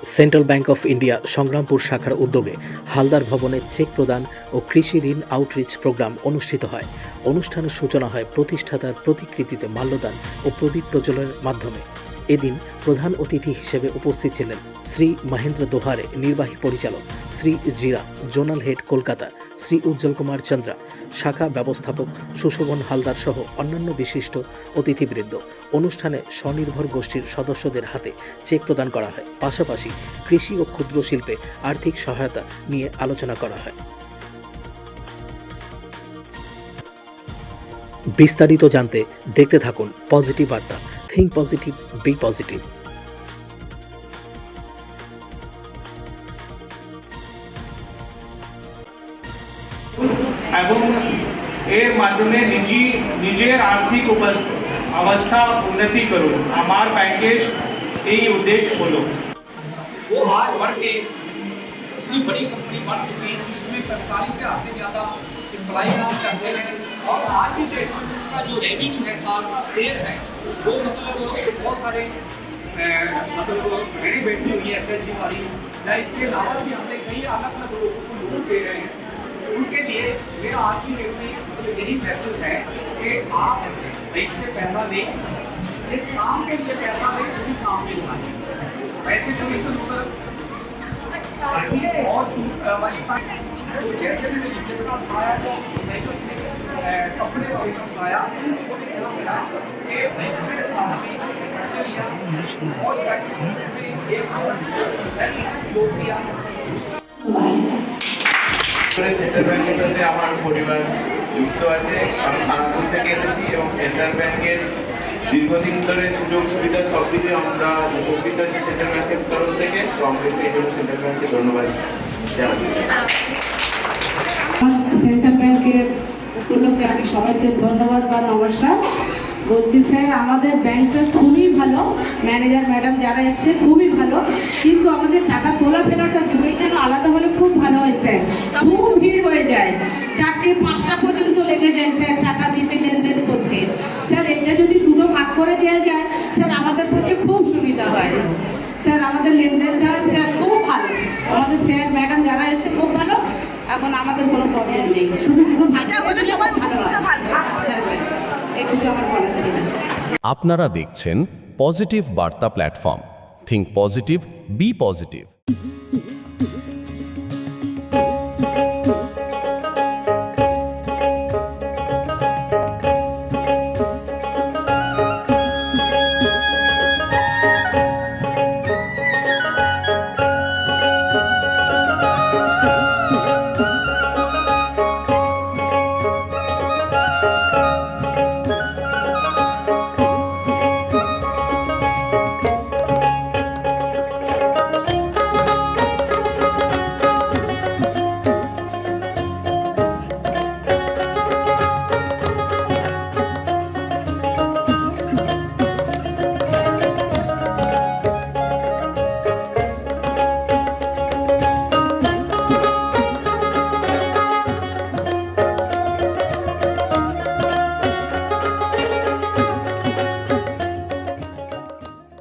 Central bank of India Sangrampur শাখার উদ্যোগে হালদার ভবনে চেক প্রদান ও কৃষি ঋণ আউটরিচ প্রোগ্রাম অনুষ্ঠিত হয়। অনুষ্ঠানের সূচনা হয় প্রতিষ্ঠাতার প্রতিকৃতিতে মাল্যদান ও প্রদীপ প্রজ্বলনের মাধ্যমে। এদিন প্রধান অতিথি হিসেবে উপস্থিত ছিলেন শ্রী মহেন্দ্র দোহারে, নির্বাহী পরিচালক, শ্রী জিরা, জোনাল হেড কলকাতা, শ্রী উজ্জ্বল কুমার চন্দ্রা, শাখা ব্যবস্থাপক সুশোভন হালদার সহ অন্যান্য বিশিষ্ট অতিথিবৃন্দ। অনুষ্ঠানে স্বনির্ভর গোষ্ঠীর সদস্যদের হাতে চেক প্রদান করা হয়। পাশাপাশি কৃষি ও ক্ষুদ্র শিল্পে আর্থিক সহায়তা নিয়ে আলোচনা করা হয়। বিস্তারিত জানতে দেখতে থাকুন পজিটিভ বার্তা। Think positive, be positive. এবং এর মাধ্যমে নিজের আর্থিক অবস্থা উন্নতি করুন। আমার ব্যাংকের এই উদ্দেশ্য হলো। वो आज बढ़ के इतनी बड़ी कंपनी बन चुकी है जिसमें 45 से आधे ज़्यादा एम्प्लॉय काम करते हैं और आज की डेट में उनका जो रेवेन्यू है, साल का शेयर है, वो मतलब बहुत सारे मतलब मेरी बैठी हुई है SHG वाली, या इसके अलावा भी हमने कई अलग अलग लोगों को लोन दे रहे हैं। उनके लिए मेरा आज की डेट में यही मैसेज है कि आप बैंक से पैसा लें, जिस काम के लिए पैसा लें उसी काम में लगाएं। ऐसे कभी तो सर और अवस्था जैसे मैंने नीचे का खाया तो कपड़े और खाया সেন্ট্রাল ব্যাংকের সাথে আমার পরিবার যুক্ত আছে। আমি খানাপুর থেকে এসেছি এবং সেন্ট্রাল ব্যাংকের দীর্ঘদিন ধরে সুযোগ সুবিধা সব কিছু আমরা উপকৃত আছি সেন্ট্রাল ব্যাংকের তরফ থেকে। তো আমরা সেই জন্য সেন্ট্রাল ব্যাংককে ধন্যবাদ জানাচ্ছি। সেন্ট্রাল ব্যাংকের উপলক্ষে আমি সবাইকে ধন্যবাদ বা নমস্কার বলছি। স্যার, আমাদের ব্যাংকটা খুবই ভালো, ম্যানেজার ম্যাডাম যারা এসছে খুবই ভালো, কিন্তু আমাদের টাকা তোলা ফেলাটা দুটোই যেন আলাদা হলে খুব ভালো হয় স্যার। খুব ভিড় হয়ে যায়, 4টে 5টা পর্যন্ত লেগে যায় স্যার টাকা দিতে, লেনদেন করতে। স্যার, এটা যদি দুটো ভাগ করে দেওয়া যায় স্যার আমাদের পক্ষে খুব সুবিধা হয় স্যার। আমাদের লেনদেনটা স্যার খুব ভালো, আমাদের স্যার ম্যাডাম যারা এসছে খুব ভালো। এখন আমাদের কোনো প্রবলেম নেই, শুধু দুটো ভাগটা হলে সবাই ভালো হয়। হ্যাঁ স্যার, এটুকু আমার বলার ছিল। আপনারা দেখছেন পজিটিভ বার্তা platform. Think positive, be positive.